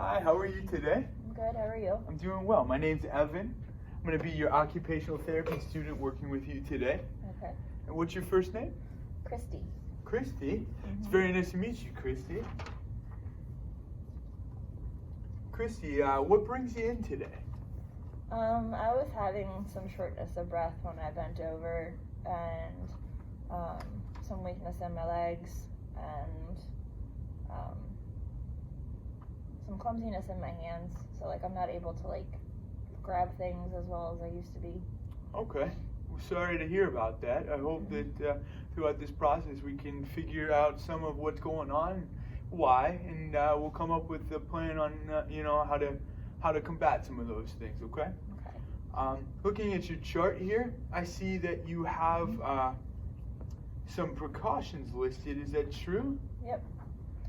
Hi, how are you today? I'm good, how are you? I'm doing well. My name's Evan. I'm going to be your occupational therapy student working with you today. Okay. And what's your first name? Christy. Christy. It's very nice to meet you, Christy. Christy, what brings you in today? I was having some shortness of breath when I bent over and some weakness in my legs and some clumsiness in my hands. So like I'm not able to like grab things as well as I used to be. Okay. We're sorry to hear about that. I hope that throughout this process we can figure out some of what's going on, why, and we'll come up with a plan on how to combat some of those things. Okay. Okay. Looking at your chart here, I see that you have some precautions listed. Is that true? Yep.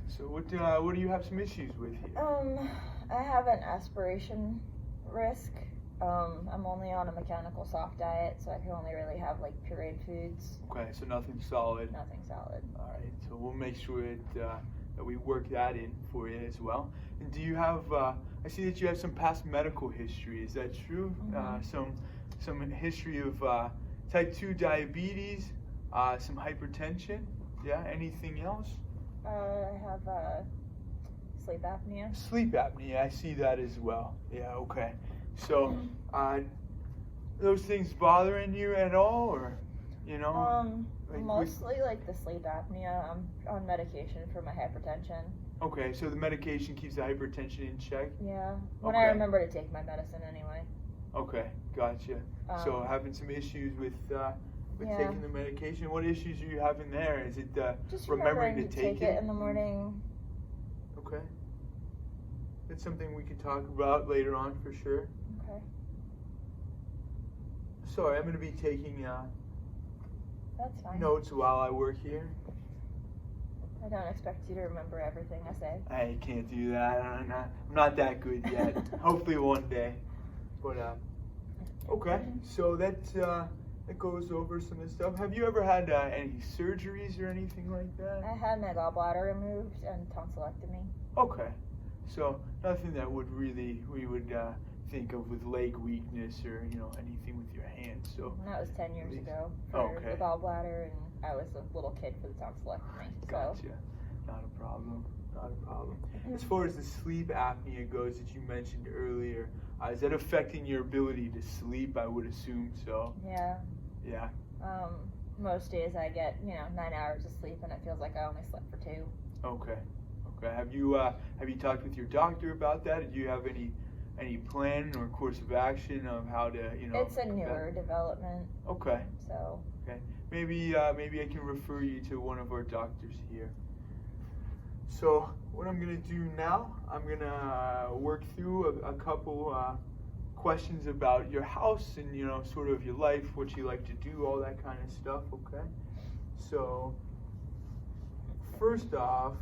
So what do you have some issues with here? I have an aspiration risk. I'm only on a mechanical soft diet, so I can only really have like pureed foods. Okay, so nothing solid. Nothing solid. All right, so we'll make sure that we work that in for you as well. And do you have? I see that you have some past medical history. Is that true? Some history of type 2 diabetes, some hypertension. Yeah. Anything else? I have sleep apnea. Sleep apnea. I see that as well. Yeah. Okay. So, those things bothering you at all, or Mostly like the sleep apnea. I'm on medication for my hypertension. Okay, so the medication keeps the hypertension in check? Yeah, when I remember to take my medicine anyway. Okay, gotcha. So having some issues with taking the medication. What issues are you having there? Is it just remembering to take it in the morning? Okay. That's something we could talk about later on for sure. Okay. Sorry, I'm going to be taking That's fine. notes while I work here. I don't expect you to remember everything I say. I can't do that. I'm not that good yet. Hopefully one day. But okay. So that goes over some of the stuff. Have you ever had any surgeries or anything like that? I had my gallbladder removed and tonsillectomy. Okay. So nothing that we would think of with leg weakness or anything with your hands. So and that was 10 years ago for the gallbladder, and I was a little kid for the tonsillectomy. Gotcha. Not a problem. Not a problem. As far as the sleep apnea goes that you mentioned earlier, is that affecting your ability to sleep? I would assume so. Yeah. Yeah. Most days I get 9 hours of sleep, and it feels like I only slept for 2. Okay. Okay. Have you talked with your doctor about that? Do you have any plan or course of action of how to It's a newer development. Okay. So. Okay. Maybe I can refer you to one of our doctors here. So what I'm gonna do now, I'm gonna work through a couple questions about your house and sort of your life, what you like to do, all that kind of stuff. Okay. So first off,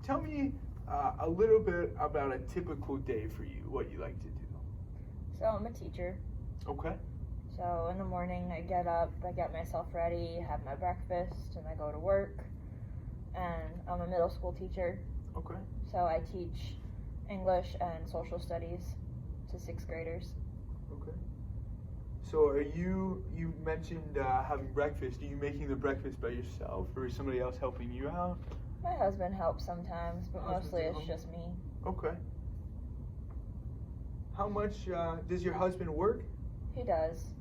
tell me a little bit about a typical day for you, what you like to do. So I'm a teacher. Okay. So in the morning I get up, I get myself ready, have my breakfast, and I go to work. And I'm a middle school teacher. Okay. So I teach English and social studies to 6th graders. Okay. So you mentioned having breakfast. Are you making the breakfast by yourself, or is somebody else helping you out? My husband helps sometimes, but mostly it's just me. Okay. How much does your husband work? He does.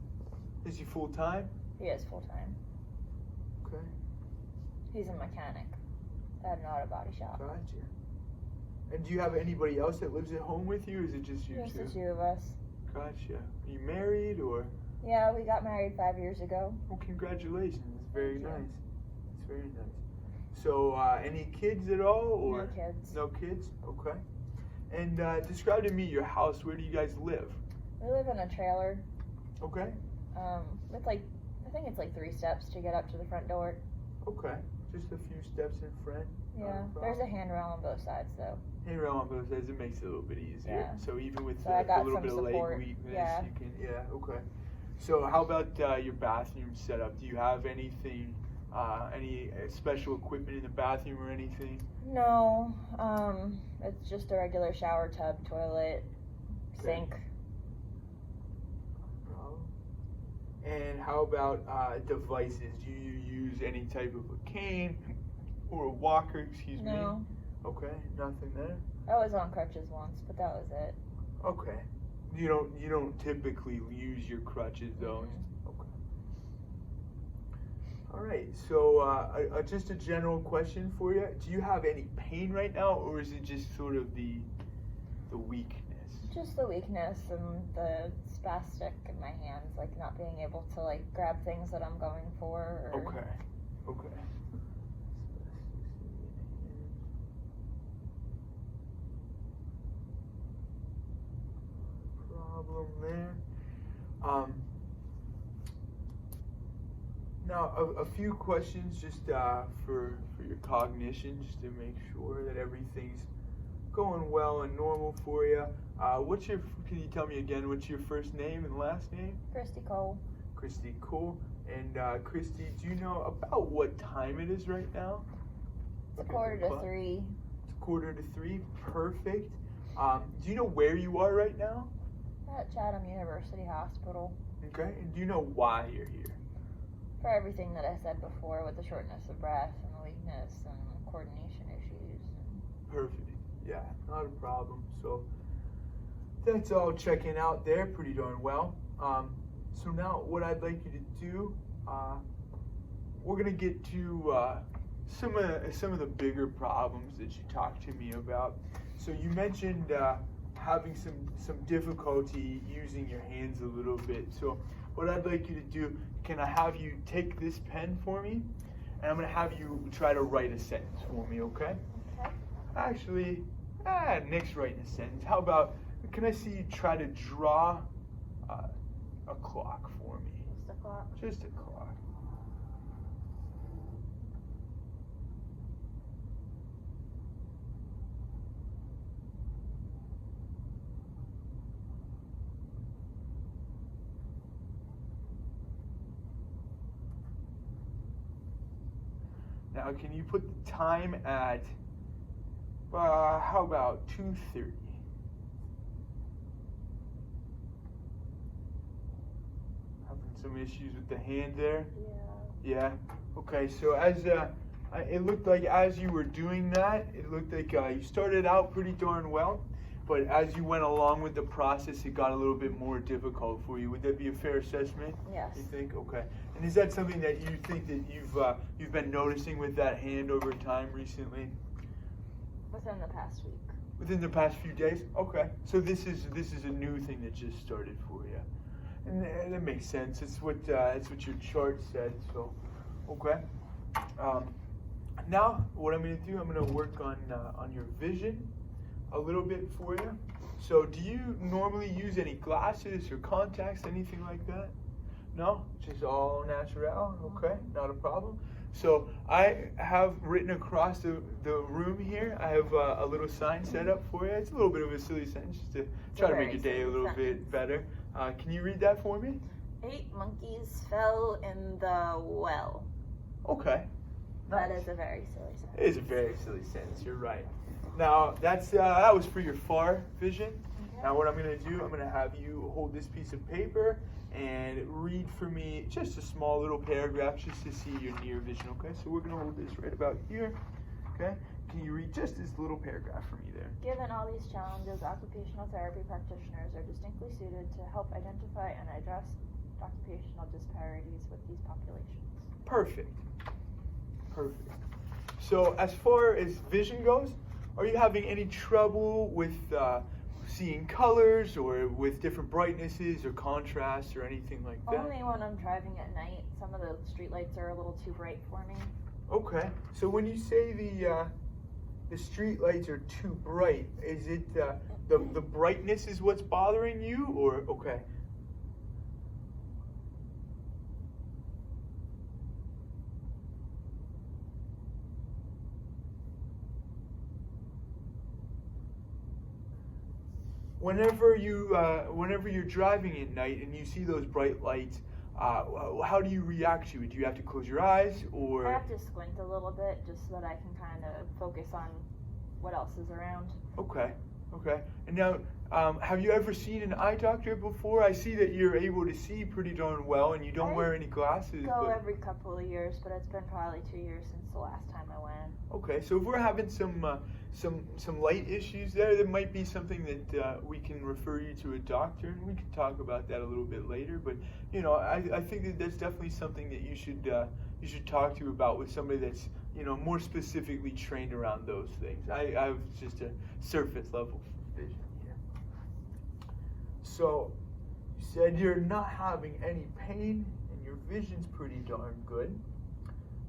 Is he full-time? He is full-time. Okay. He's a mechanic at an auto body shop. Gotcha. And do you have anybody else that lives at home with you, or is it just you Just two? the 2 of us. Gotcha. Are you married, or? Yeah, we got married 5 years ago. Well, congratulations. It's very Thank you. nice. It's very nice. So, any kids at all, or? No kids. No kids? Okay. And describe to me your house. Where do you guys live? We live in a trailer. Okay. With I think it's like 3 steps to get up to the front door. Okay. Just a few steps in front. Yeah. There's a handrail on both sides, though. Handrail on both sides, it makes it a little bit easier. Yeah. So even with I got a little some bit of support. leg weakness, Yeah. you can. Yeah. Okay. So how about your bathroom setup? Do you have anything Any special equipment in the bathroom or anything? No, it's just a regular shower tub, toilet, Okay. sink. No problem. And how about devices? Do you use any type of a cane or a walker? Excuse me. No. Okay, nothing there. I was on crutches once, but that was it. Okay. You don't typically use your crutches though. Okay. All right. So just a general question for you. Do you have any pain right now, or is it just sort of the weakness? Just the weakness and the spastic in my hands, like not being able to like grab things that I'm going for. Or Okay. Okay. Problem there. Now a few questions just for your cognition, just to make sure that everything's going well and normal for you. Can you tell me again, what's your first name and last name? Christy Cole. Christy Cole. And Christy, do you know about what time it is right now? It's 2:45. It's 2:45. Perfect. Do you know where you are right now? At Chatham University Hospital. Okay. And do you know why you're here? For everything that I said before with the shortness of breath and the weakness and coordination issues. Perfect. Yeah, not a problem. So that's all checking out there pretty darn well. So now what I'd like you to do, we're gonna get to some of the bigger problems that you talked to me about. So you mentioned having some difficulty using your hands a little bit. So what I'd like you to do, can I have you take this pen for me, and I'm gonna have you try to write a sentence for me, okay? Okay. Actually, Nick's writing a sentence. How about, can I see you try to draw a clock for me? Just a clock. Just a clock. Now, can you put the time at, how about 2:30? Having some issues with the hand there? Yeah. Yeah. Okay. So it looked like as you were doing that, it looked like you started out pretty darn well, but as you went along with the process, it got a little bit more difficult for you. Would that be a fair assessment? Yes. You think? Okay. And is that something that you think that you've been noticing with that hand over time recently? Within the past week. Within the past few days? Okay. So this is a new thing that just started for you. And that makes sense. It's what your chart said. So, okay. Now, what I'm going to do, I'm going to work on your vision a little bit for you. So, do you normally use any glasses or contacts, anything like that? No, just all natural. Okay, not a problem. So I have written across the room here. I have a little sign set up for you. It's a little bit of a silly sentence just to try to make your day a little bit better. Can you read that for me? 8 monkeys fell in the well. Okay. That is a very silly sentence. It is a very silly sentence. You're right. Now that was for your far vision. Okay. Now what I'm going to do, I'm going to have you hold this piece of paper and read for me just a small little paragraph just to see your near vision. Okay, so we're going to hold this right about here. Okay, can you read just this little paragraph for me there? Given all these challenges, occupational therapy practitioners are distinctly suited to help identify and address occupational disparities with these populations. Perfect. Perfect. So as far as vision goes, are you having any trouble with seeing colors or with different brightnesses or contrasts or anything like that? Only when I'm driving at night. Some of the street lights are a little too bright for me. Okay. So when you say the street lights are too bright, is it the brightness is what's bothering you, or okay? Whenever you're driving at night and you see those bright lights, how do you react to it? Do you have to close your eyes, or? I have to squint a little bit just so that I can kind of focus on what else is around. Okay, okay. And now, have you ever seen an eye doctor before? I see that you're able to see pretty darn well, and you don't wear any glasses. Go every couple of years, but it's been probably 2 years since the last time I went. Okay, so if we're having some light issues there might be something that we can refer you to a doctor, and we can talk about that a little bit later. But you know, I think that that's definitely something that you should talk to about with somebody that's, you know, more specifically trained around those things. I have just a surface level vision here. So you said you're not having any pain and your vision's pretty darn good.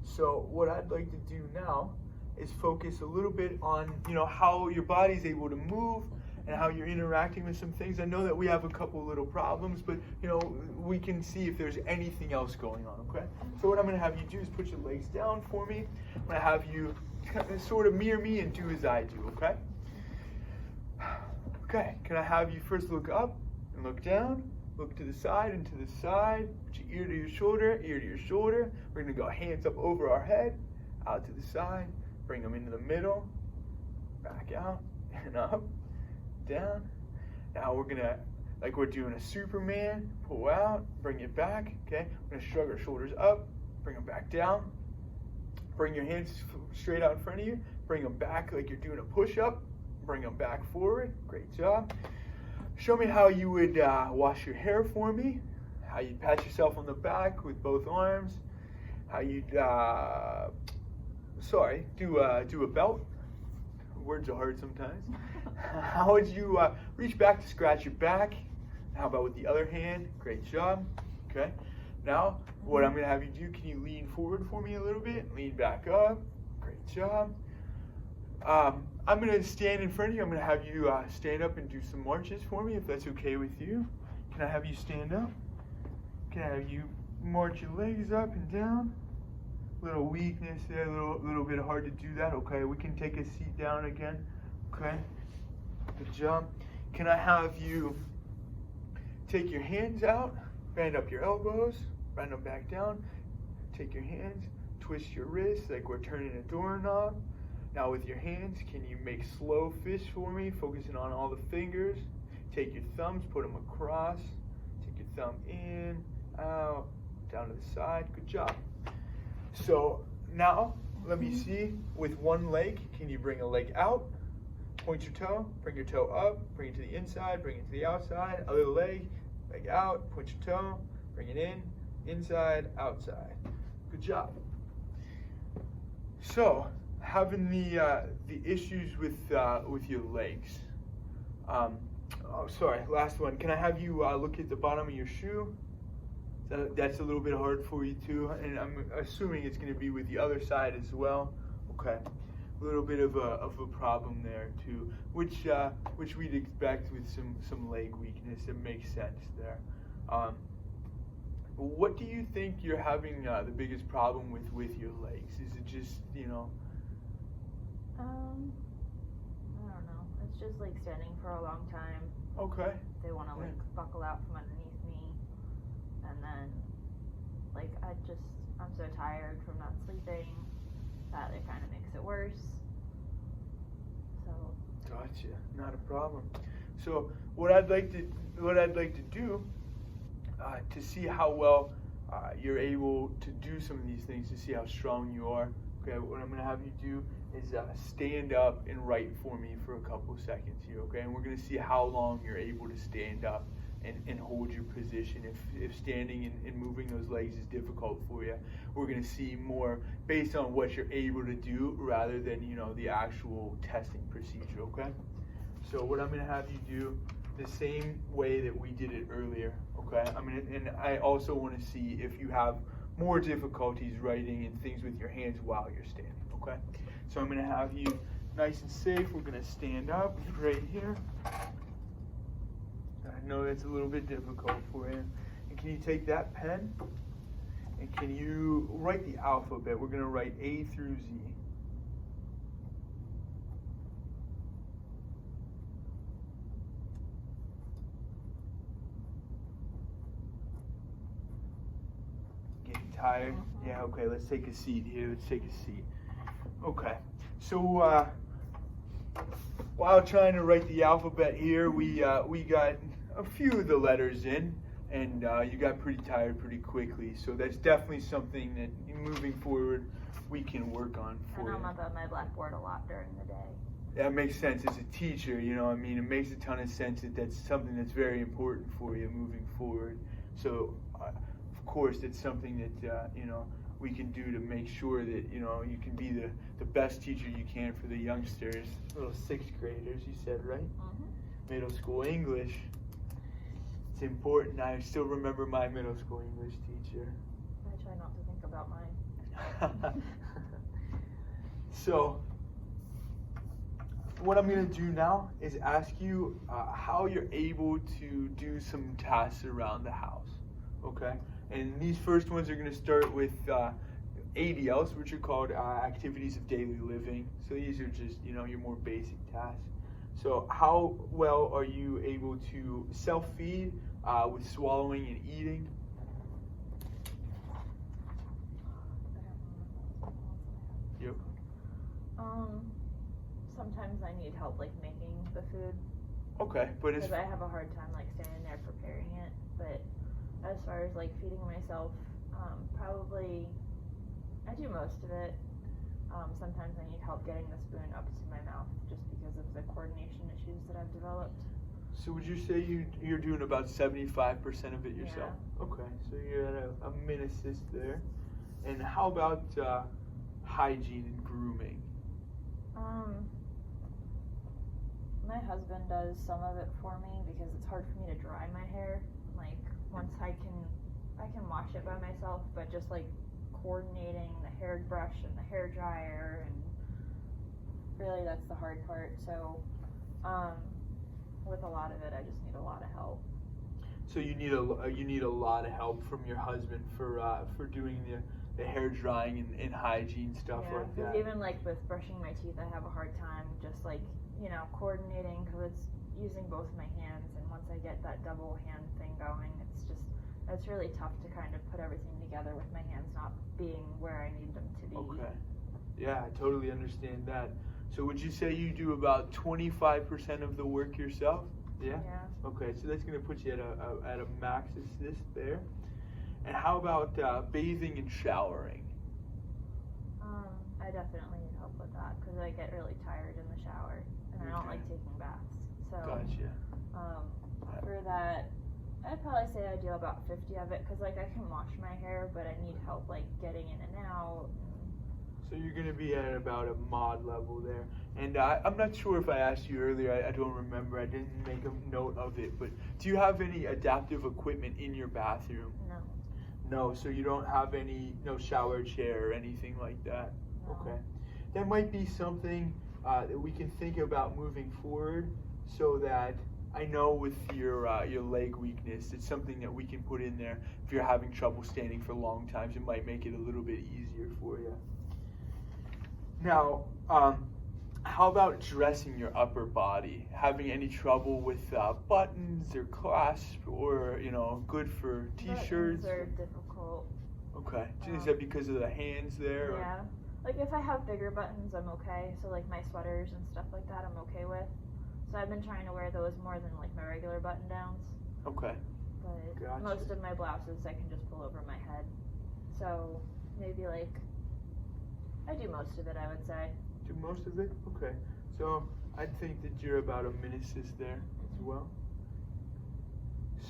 So what I'd like to do now is focus a little bit on, you know, how your body's able to move and how you're interacting with some things. I know that we have a couple little problems, but, you know, we can see if there's anything else going on, okay? So what I'm going to have you do is put your legs down for me. I'm going to have you sort of mirror me and do as I do, okay? Okay, can I have you first look up and look down, look to the side and to the side, put your ear to your shoulder, ear to your shoulder. We're going to go hands up over our head, out to the side, bring them into the middle, back out, and up, down. Now we're going to, like we're doing a Superman, pull out, bring it back, okay? We're going to shrug our shoulders up, bring them back down. Bring your hands straight out in front of you, bring them back like you're doing a push-up, bring them back forward, great job. Show me how you would wash your hair for me, how you'd pat yourself on the back with both arms, how you'd, do a belt. Words are hard sometimes. How would you reach back to scratch your back? How about with the other hand? Great job. Okay. Now, what I'm going to have you do, can you lean forward for me a little bit? Lean back up. Great job. I'm going to stand in front of you. I'm going to have you stand up and do some marches for me, if that's okay with you. Can I have you stand up? Can I have you march your legs up and down? Little weakness there, a little bit hard to do that. Okay, we can take a seat down again. Okay, good job. Can I have you take your hands out, bend up your elbows, bend them back down, take your hands, twist your wrists like we're turning a doorknob. Now with your hands, can you make slow fists for me, focusing on all the fingers? Take your thumbs, put them across, take your thumb in, out, down to the side. Good job. So now, let me see, with one leg, can you bring a leg out, point your toe, bring your toe up, bring it to the inside, bring it to the outside, other leg out, point your toe, bring it in, inside, outside. Good job. So, having the issues with your legs. Last one. Can I have you look at the bottom of your shoe? That's a little bit hard for you too, and I'm assuming it's going to be with the other side as well. Okay, a little bit of a problem there too, which we'd expect with some leg weakness. It makes sense there. What do you think you're having the biggest problem with your legs? Is it just, you know? I don't know. It's just like standing for a long time. Okay. They want to like buckle out from underneath me, and then like I'm so tired from not sleeping that it kind of makes it worse. So. Gotcha. Not a problem. So what I'd like to do to see how well you're able to do some of these things, to see how strong you are. Okay, what I'm going to have you do is stand up and write for me for a couple seconds here, okay? And we're going to see how long you're able to stand up and hold your position. If standing and moving those legs is difficult for you, we're going to see more based on what you're able to do rather than, you know, the actual testing procedure, okay? So what I'm going to have you do the same way that we did it earlier, okay? And I also want to see if you have more difficulties writing and things with your hands while you're standing, okay? So I'm going to have you nice and safe. We're going to stand up right here. I know that's a little bit difficult for you. And can you take that pen and can you write the alphabet? We're going to write A through Z. tired? Mhm. Yeah, okay, let's take a seat here. Let's take a seat. Okay. So, while trying to write the alphabet here, we got a few of the letters in, and you got pretty tired pretty quickly. So that's definitely something that moving forward we can work on for And you. I'm up at my blackboard a lot during the day. That makes sense as a teacher, you know. I mean, it makes a ton of sense that that's something that's very important for you moving forward. So, of course, it's something that you know, we can do to make sure that you know you can be the best teacher you can for the youngsters, little sixth graders. You said, right? Mm-hmm. Middle school English. It's important. I still remember my middle school English teacher. I try not to think about mine. So, what I'm going to do now is ask you how you're able to do some tasks around the house, okay? And these first ones are going to start with ADLs, which are called activities of daily living. So these are just, you know, your more basic tasks. So how well are you able to self-feed with swallowing and eating? Yep. Sometimes I need help like making the food Okay, but it's because I have a hard time like standing there preparing it. But as far as like feeding myself, probably I do most of it. Sometimes I need help getting the spoon up to my mouth just because of the coordination issues that I've developed. So would you say you're doing about 75% of it yourself? Yeah. Okay, so you're at a min assist there. And how about hygiene and grooming? My husband does some of it for me because it's hard for me to dry my hair. Like once I can wash it by myself, but just like coordinating the hairbrush and the hair dryer, and really that's the hard part. So with a lot of it, I just need a lot of help. So you need a lot of help from your husband for doing the hair drying and hygiene stuff like because that. even like with brushing my teeth, I have a hard time just like, you know, coordinating because it's using both my hands, and once I get that double hand thing going, it's really tough to kind of put everything together with my hands not being where I need them to be. Okay. Yeah, I totally understand that. So would you say you do about 25% of the work yourself? Yeah? Yeah. Okay, so that's going to put you at a max assist there. And how about bathing and showering? I definitely need help with that because I get really tired in the shower, and I don't Okay. like taking baths. So Gotcha. for that, I'd probably say I do about 50 of it because like I can wash my hair, but I need help like getting in and out. So you're going to be at about a mod level there. And I'm not sure if I asked you earlier. I don't remember. I didn't make a note of it. But do you have any adaptive equipment in your bathroom? No. No, so you don't have no shower chair or anything like that? No. Okay. That might be something that we can think about moving forward, so that I know with your leg weakness, it's something that we can put in there. If you're having trouble standing for long times, it might make it a little bit easier for you. Now, how about dressing your upper body? Having any trouble with buttons or clasps, or good for t-shirts? Buttons are difficult. Okay. Is that because of the hands there? or- Yeah. Like if I have bigger buttons, I'm okay. So like my sweaters and stuff like that, I'm okay with. So I've been trying to wear those more than like my regular button downs. Okay. But Gotcha. most of my blouses I can just pull over my head. So maybe like I do most of it, I would say. Do most of it? Okay. So I think that you're about a min assist there as well.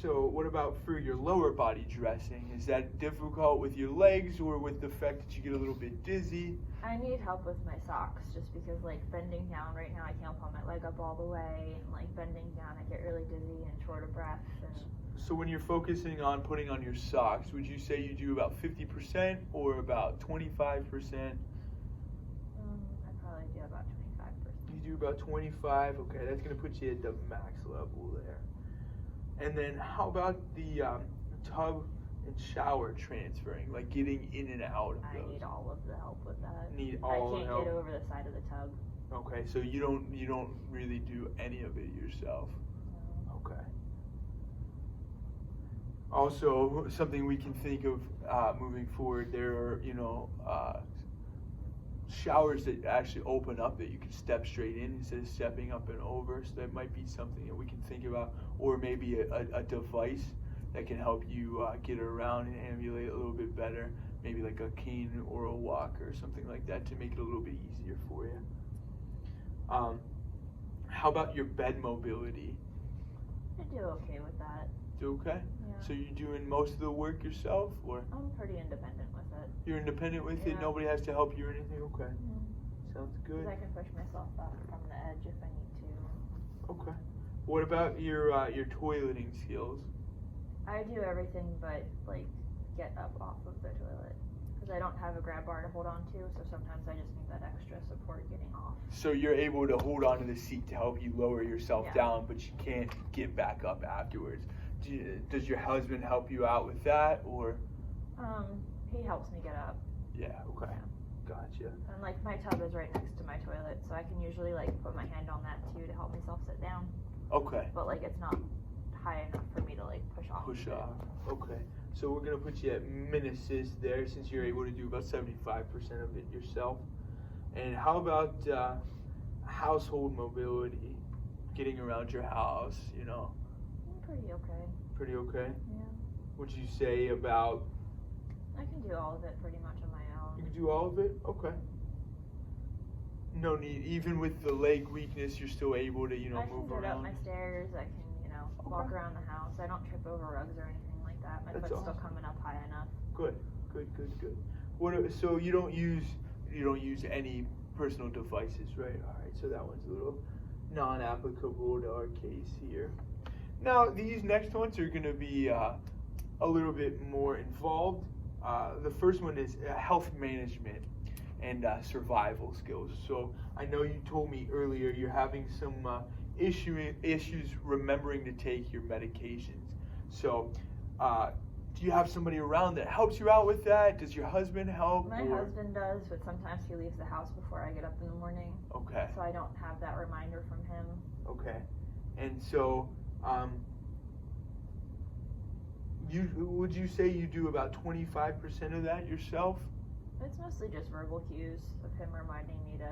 So what about for your lower body dressing? Is that difficult with your legs, or with the fact that you get a little bit dizzy? I need help with my socks just because like bending down right now I can't pull my leg up all the way, and like bending down I get really dizzy and short of breath. And So when you're focusing on putting on your socks, would you say you do about 50% or about 25%? I probably do about 25%. You do about 25. Okay, that's going to put you at the max level there. And then how about the tub and shower transferring, like getting in and out of I those? need all of the help with that. Need I all the can't help. get over the side of the tub. Okay, so you don't really do any of it yourself. No. Okay. Also, something we can think of moving forward, there are, showers that actually open up that you can step straight in instead of stepping up and over. So that might be something that we can think about, or maybe a device that can help you get around and ambulate a little bit better. Maybe like a cane or a walker or something like that to make it a little bit easier for you. How about your bed mobility? I do okay with that. Do okay? Yeah. So you're doing most of the work yourself, or? I'm pretty independent with it. You're independent with it? Yeah. Nobody has to help you or anything? Okay. Sounds good. 'Cause I can push myself up from the edge if I need to. Okay. What about your toileting skills? I do everything but like get up off of the toilet because I don't have a grab bar to hold on to, so sometimes I just need that extra support getting off. So you're able to hold onto the seat to help you lower yourself Yeah. down, but you can't get back up afterwards. Does your husband help you out with that, or? He helps me get up. Yeah. Okay. Yeah. Gotcha. And like my tub is right next to my toilet, so I can usually like put my hand on that too to help myself sit down. Okay. But like it's not high enough for me to like push off. Push of it. off. Okay. So we're gonna put you at min assist there, since you're able to do about 75% of it yourself. And how about household mobility, getting around your house? I'm pretty okay. Pretty okay. Yeah. Would you say about? I can do all of it pretty much on my own. You can do all of it. Okay. No need, even with the leg weakness, you're still able to, I can move get around. up my stairs. I can, walk Okay. around the house. I don't trip over rugs or anything like that. My That's foot's still awesome. coming up high enough. Good. So you don't use any personal devices, right? All right. So that one's a little non-applicable to our case here. Now these next ones are going to be a little bit more involved. The first one is health management and survival skills. So I know you told me earlier you're having some issues remembering to take your medications. So do you have somebody around that helps you out with that? Does your husband help? My or? husband does, but sometimes he leaves the house before I get up in the morning. Okay. So I don't have that reminder from him. Okay. And so would you say you do about 25% of that yourself? It's mostly just verbal cues of him reminding me to,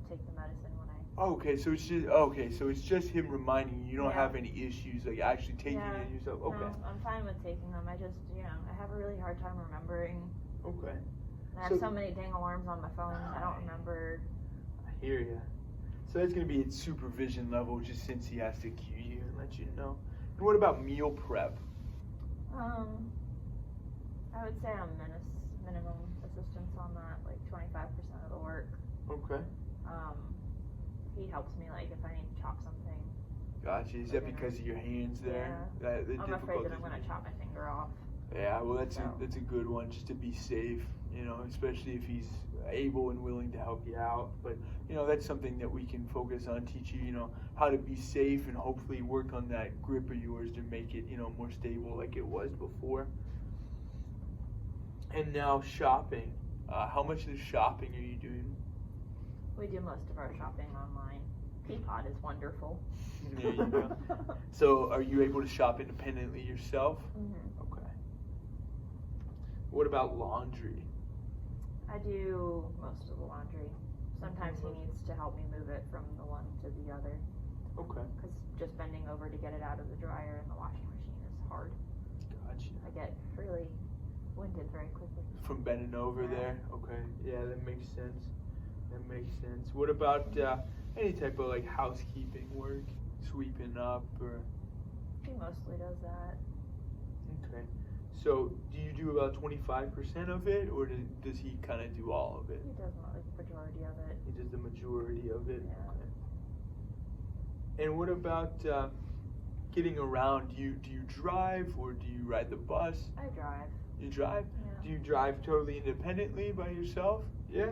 take the medicine when I. Okay, so it's just him reminding you. You don't Yeah. have any issues like actually taking Yeah. it yourself. Okay. No, I'm fine with taking them. I just, I have a really hard time remembering. Okay. And I have so many dang alarms on my phone. I don't remember. I hear you. So that's gonna be at supervision level, just since he has to cue you and let you know. And what about meal prep? I would say I'm minimum assistance on that, like 25% of the work. Okay. He helps me, like, if I need to chop something. Gotcha. Is that because of your hands there? Yeah. The I'm afraid that difficulties? I'm going to chop my finger off. Yeah, well, that's So. a good one, just to be safe, especially if he's able and willing to help you out. But, that's something that we can focus on, teach you, how to be safe and hopefully work on that grip of yours to make it, more stable like it was before. And now shopping. How much of the shopping are you doing? We do most of our shopping online. Peapod is wonderful. There you go. So are you able to shop independently yourself? Mm-hmm. Okay. What about laundry? I do most of the laundry. Sometimes he needs to help me move it from the one to the other. Okay. Because just bending over to get it out of the dryer and the washing machine is hard. Gotcha. I get really winded very quickly. From bending over Yeah. there? Okay. Yeah, that makes sense. What about any type of like housekeeping work? Sweeping up or? He mostly does that. Okay. So do you do about 25% of it, or does he kind of do all of it? He does the majority of it. He does the majority of it? Yeah. Okay. And what about getting around? Do you drive or do you ride the bus? I drive. You drive? Yeah. Do you drive totally independently by yourself? Yeah?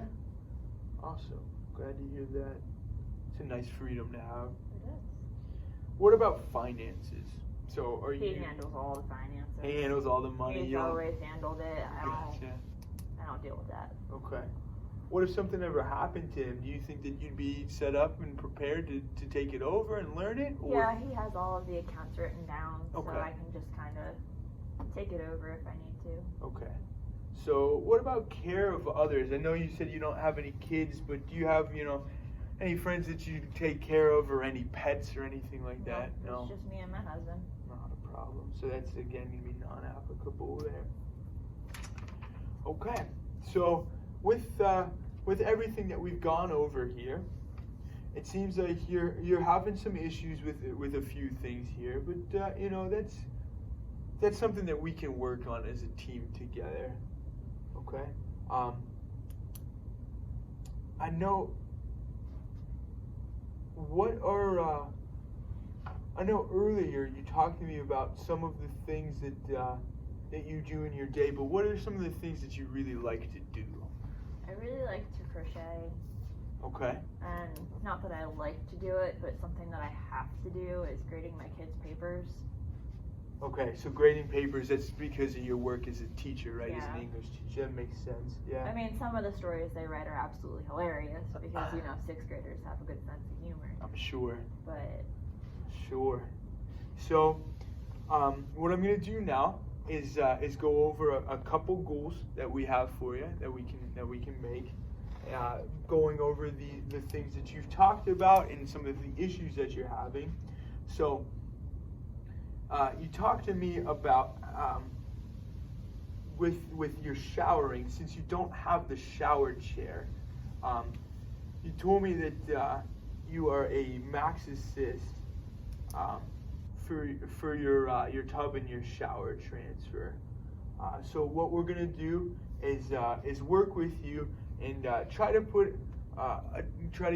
Awesome. Glad to hear that. It's a nice freedom to have. It is. What about finances? So are He you... handles all the finances. He handles all the money. He's you don't- always handled it. I Gotcha. don't deal with that. Okay. What if something ever happened to him? Do you think that you'd be set up and prepared to take it over and learn it? Or? Yeah, he has all of the accounts written down, Okay. so I can just kind of take it over if I need to. Okay. So what about care of others? I know you said you don't have any kids, but do you have, any friends that you take care of, or any pets or anything like that? No, it's just me and my husband. Not a problem. So that's again going to be non-applicable there. Okay. So with everything that we've gone over here, it seems like you're having some issues with a few things here, but that's something that we can work on as a team together. Okay. I know. I know earlier you talked to me about some of the things that you do in your day, but what are some of the things that you really like to do? I really like to crochet. Okay. And not that I like to do it, but something that I have to do is grading my kids' papers. Okay, so grading papers, that's because of your work as a teacher, right? Yeah. As an English teacher. That makes sense. Yeah. I mean, some of the stories they write are absolutely hilarious because, sixth graders have a good sense of humor. I'm sure. But Sure. So, what I'm going to do now is go over a couple goals that we have for you that we can make. Going over the things that you've talked about and some of the issues that you're having. So, you talked to me about with your showering, since you don't have the shower chair. You told me that you are a Max Assist for your tub and your shower transfer. So what we're gonna do is work with you and try to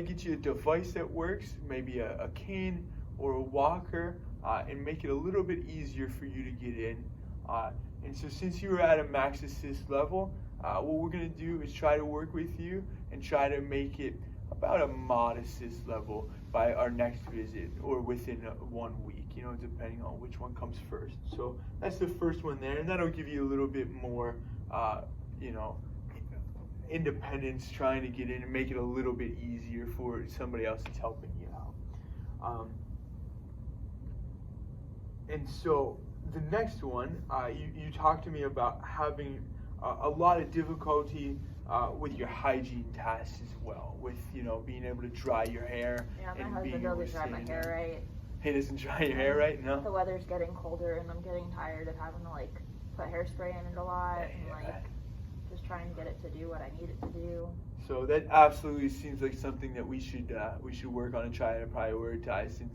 get you a device that works, maybe a cane or a walker, and make it a little bit easier for you to get in. And so since you are at a Max Assist level, what we're going to do is try to work with you and try to make it about a Mod Assist level by our next visit, or within 1 week, depending on which one comes first. So that's the first one there, and that'll give you a little bit more, independence trying to get in and make it a little bit easier for somebody else that's helping you out. And so the next one, you talked to me about having a lot of difficulty with your hygiene tasks as well, with being able to dry your hair. Yeah, my husband doesn't dry my hair right. He doesn't dry your hair right? No? The weather's getting colder and I'm getting tired of having to put hairspray in it a lot and just trying to get it to do what I need it to do. So that absolutely seems like something that we should work on and try to prioritize, since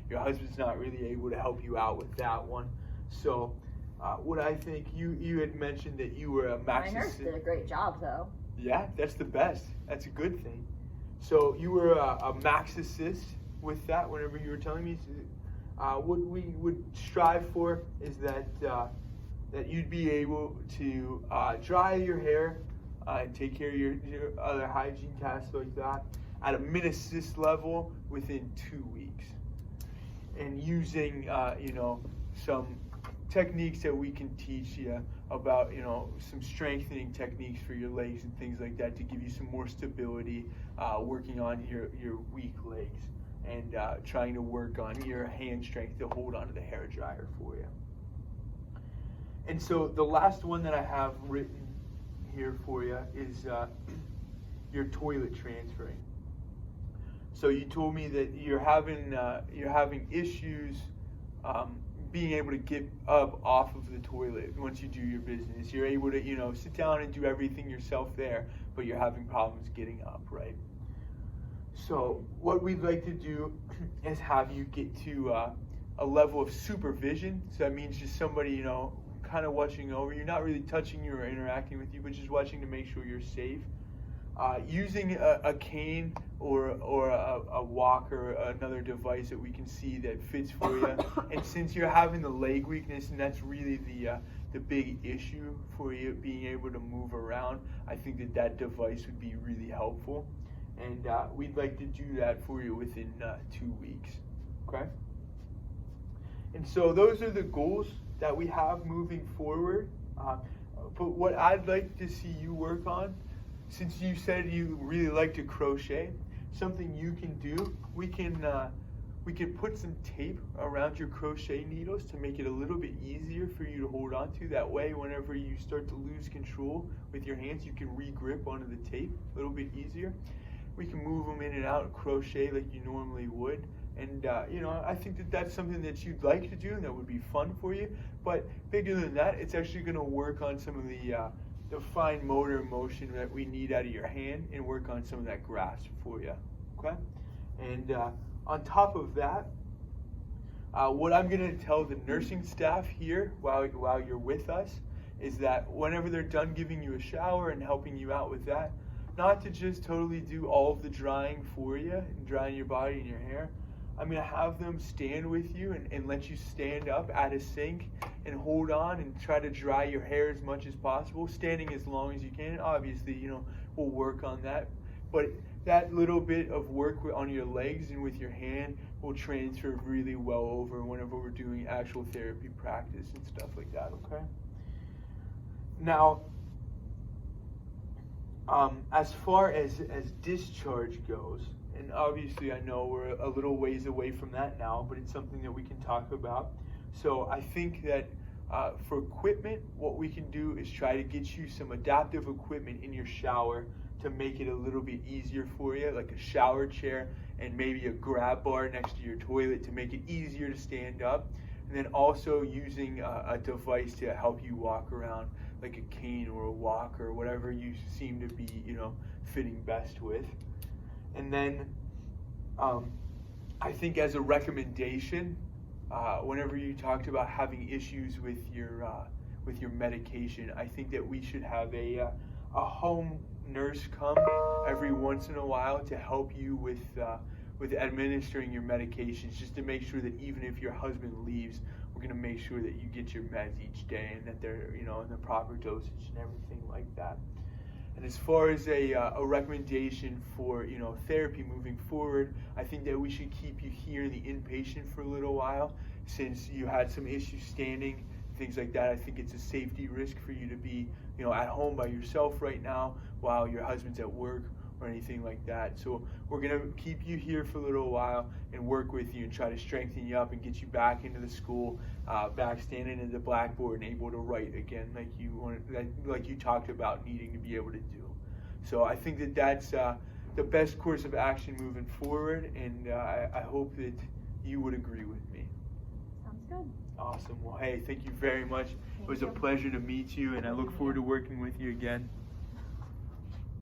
your husband's not really able to help you out with that one. So what I think you had mentioned that you were a Max Assist. My nurse did a great job though. Yeah, that's the best. That's a good thing. So you were a Max Assist with that. Whenever you were telling me, what we would strive for is that you'd be able to dry your hair and take care of your other hygiene tasks like that at a Min Assist level within 2 weeks, and using some techniques that we can teach you about, some strengthening techniques for your legs and things like that to give you some more stability, working on your weak legs, and trying to work on your hand strength to hold onto the hair dryer for you. And so the last one that I have written here for you is your toilet transferring. So you told me that you're having issues being able to get up off of the toilet once you do your business. You're able to sit down and do everything yourself there, but you're having problems getting up, right? So what we'd like to do is have you get to a level of supervision. So that means just somebody kind of watching over. You're not really touching you or interacting with you, but just watching to make sure you're safe. Using a cane or a walker, another device that we can see that fits for you. And since you're having the leg weakness, and that's really the big issue for you, being able to move around, I think that device would be really helpful. And we'd like to do that for you within 2 weeks. Okay? And so those are the goals that we have moving forward. But what I'd like to see you work on, since you said you really like to crochet, something you can do, we can we could put some tape around your crochet needles to make it a little bit easier for you to hold on to. That way, whenever you start to lose control with your hands, you can re-grip onto the tape a little bit easier. We can move them in and out and crochet like you normally would. And, I think that that's something that you'd like to do and that would be fun for you. But bigger than that, it's actually going to work on some of the fine motor motion that we need out of your hand and work on some of that grasp for you. Okay? And on top of that, what I'm going to tell the nursing staff here while you're with us is that whenever they're done giving you a shower and helping you out with that, not to just totally do all of the drying for you and drying your body and your hair. I'm going to have them stand with you and let you stand up at a sink and hold on and try to dry your hair as much as possible, standing as long as you can. Obviously, we'll work on that. But that little bit of work on your legs and with your hand will transfer really well over whenever we're doing actual therapy practice and stuff like that, okay? Now, as far as discharge goes, and obviously I know we're a little ways away from that now, but it's something that we can talk about. So I think that for equipment, what we can do is try to get you some adaptive equipment in your shower to make it a little bit easier for you, like a shower chair and maybe a grab bar next to your toilet to make it easier to stand up. And then also using a device to help you walk around, like a cane or a walker or whatever you seem to be, fitting best with. And then I think as a recommendation, whenever you talked about having issues with your medication, I think that we should have a home nurse come every once in a while to help you with administering your medications, just to make sure that even if your husband leaves, we're going to make sure that you get your meds each day and that they're in the proper dosage and everything like that. And as far as a recommendation for therapy moving forward, I think that we should keep you here in the inpatient for a little while, since you had some issues standing, things like that. I think it's a safety risk for you to be at home by yourself right now while your husband's at work or anything like that. So we're going to keep you here for a little while and work with you and try to strengthen you up and get you back into the school, back standing at the blackboard and able to write again like you talked about needing to be able to do. So I think that that's the best course of action moving forward, and I hope that you would agree with me. Sounds good. Awesome. Well, hey, thank you very much. It was a pleasure to meet you, and I look forward to working with you again.